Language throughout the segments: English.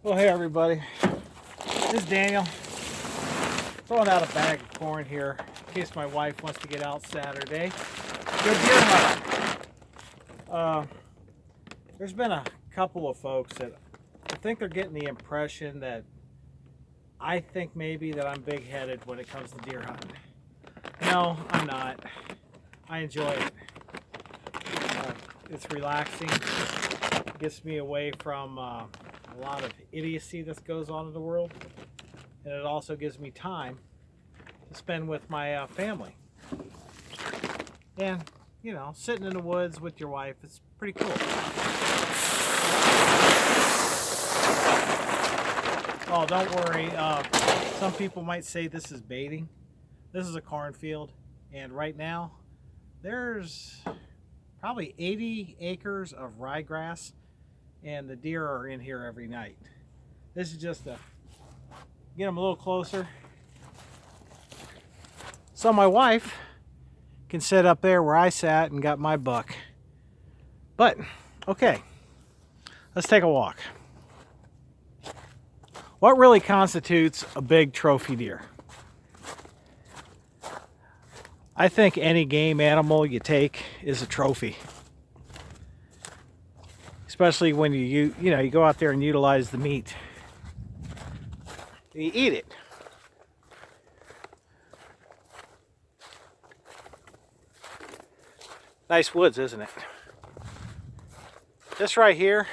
Well, hey everybody, this is Daniel. Throwing out a bag of corn here in case my wife wants to get out Saturday. Go deer hunting. There's been a couple of folks that I think they're getting the impression that I think maybe that I'm big-headed when it comes to deer hunting. No, I'm not. I enjoy it. It's relaxing. It gets me away from a lot of idiocy that goes on in the world, and it also gives me time to spend with my family. And you know, sitting in the woods with your wife, it's pretty cool. Oh, don't worry. Some people might say this is baiting. This is a cornfield, and right now there's probably 80 acres of ryegrass, and the deer are in here every night. This is just to get them a little closer so my wife can sit up there where I sat and got my buck. But okay, let's take a walk. What really constitutes a big trophy deer? I think any game animal you take is a trophy. Especially when you go out there and utilize the meat. You eat it. Nice woods, isn't it? This right here,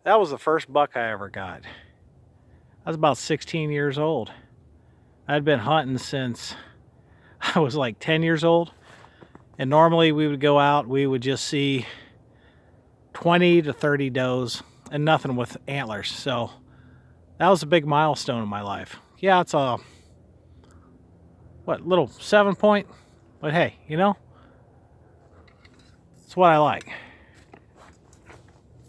that was the first buck I ever got. I was about 16 years old. I'd been hunting since I was like 10 years old. And normally we would go out, we would just see 20 to 30 does and nothing with antlers. So that was a big milestone in my life. Yeah, it's a little 7-point, but hey, you know, it's what I like.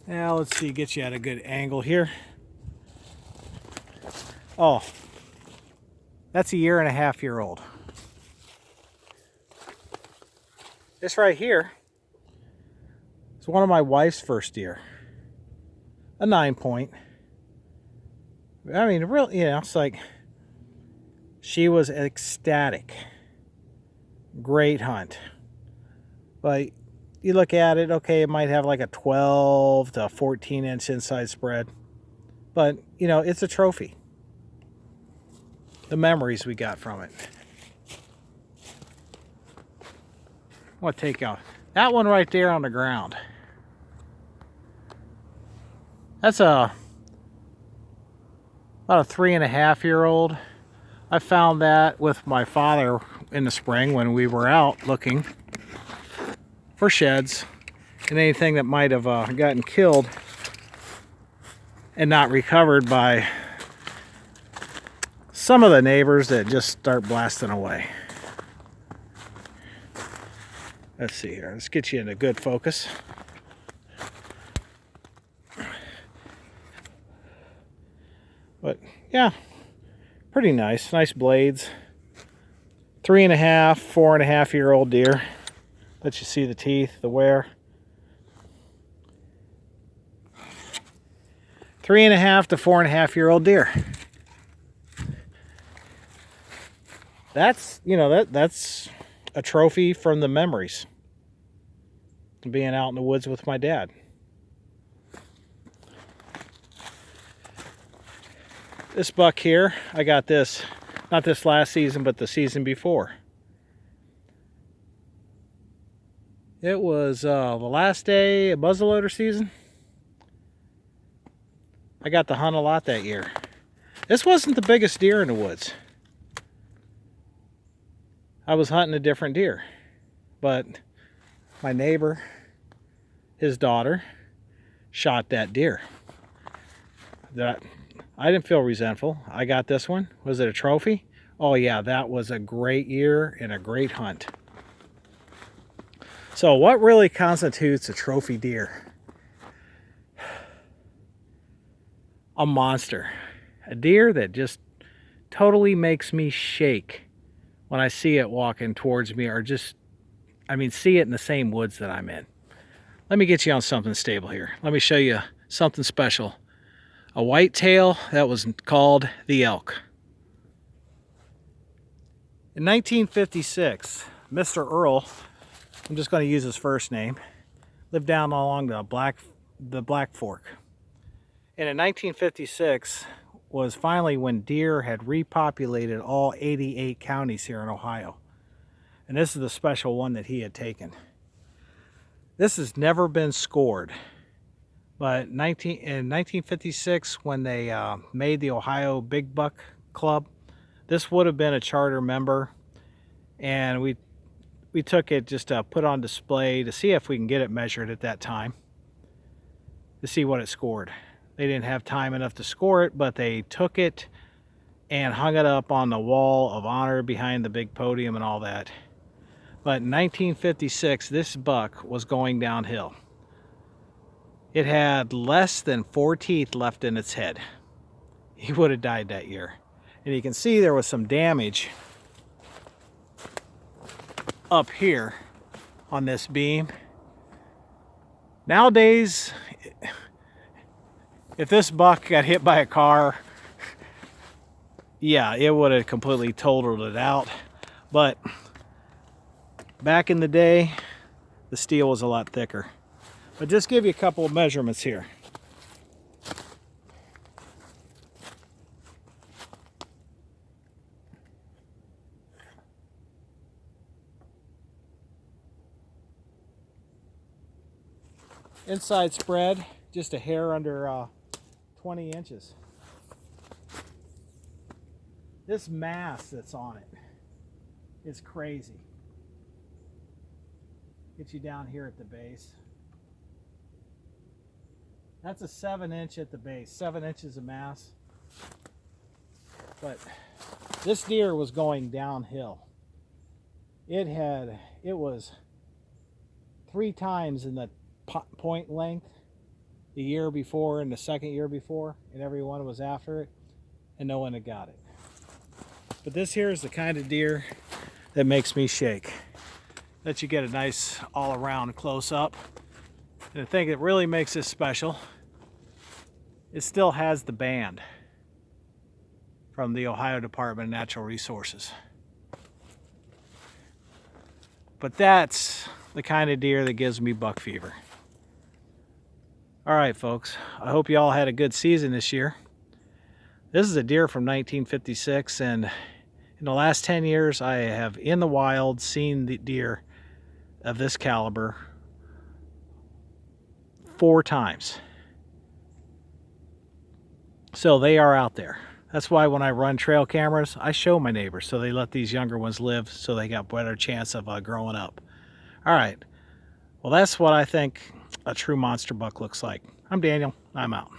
Now let's see, get you at a good angle here. Oh, that's a 1.5 year old. This right here is one of my wife's first deer. A 9-point. I mean, really, you know, it's like she was ecstatic. Great hunt. But you look at it, okay, it might have like a 12 to 14 inch inside spread. But, you know, it's a trophy. The memories we got from it. I want to take out that one right there on the ground. That's about a 3.5-year-old. I found that with my father in the spring when we were out looking for sheds and anything that might have gotten killed and not recovered by some of the neighbors that just start blasting away. Let's see here. Let's get you into good focus. But yeah, pretty nice. Nice blades. 3.5, 4.5-year-old deer. Let you see the teeth, the wear. 3.5 to 4.5-year-old deer. That's, you know, that's a trophy from the memories. Being out in the woods with my dad. This buck here, I got this, not this last season, but the season before. It was the last day of muzzleloader season. I got to hunt a lot that year. This wasn't the biggest deer in the woods. I was hunting a different deer. But my neighbor, his daughter, shot that deer. I didn't feel resentful. I got this one. Was it a trophy? Oh yeah, that was a great year and a great hunt. So what really constitutes a trophy deer? A monster. A deer that just totally makes me shake when I see it walking towards me, or just, I mean, see it in the same woods that I'm in. Let me get you on something stable here. Let me show you something special. A whitetail that was called the elk. In 1956, Mr. Earl, I'm just going to use his first name, lived down along the Black Fork. And in 1956 was finally when deer had repopulated all 88 counties here in Ohio. And this is the special one that he had taken. This has never been scored. But in 1956, when they made the Ohio Big Buck Club, this would have been a charter member. And we took it just to put on display to see if we can get it measured at that time, to see what it scored. They didn't have time enough to score it, but they took it and hung it up on the wall of honor behind the big podium and all that. But in 1956, this buck was going downhill. It had less than 4 teeth left in its head. He would have died that year. And you can see there was some damage up here on this beam. Nowadays, if this buck got hit by a car, yeah, it would have completely totaled it out. But back in the day, the steel was a lot thicker. But just give you a couple of measurements here. Inside spread, just a hair under 20 inches. This mass that's on it is crazy. Get you down here at the base. That's a 7-inch at the base, 7 inches of mass. But this deer was going downhill. It was 3 times in the point length the year before and the second year before, and everyone was after it, and no one had got it. But this here is the kind of deer that makes me shake. Let you get a nice all-around close-up. And the thing that really makes this special, it still has the band from the Ohio Department of Natural Resources. But that's the kind of deer that gives me buck fever. All right, folks, I hope you all had a good season this year. This is a deer from 1956, and in the last 10 years, I have in the wild seen the deer of this caliber 4 times. So they are out there. That's why when I run trail cameras, I show my neighbors so they let these younger ones live so they got better chance of growing up. All right. Well, that's what I think a true monster buck looks like. I'm Daniel. I'm out.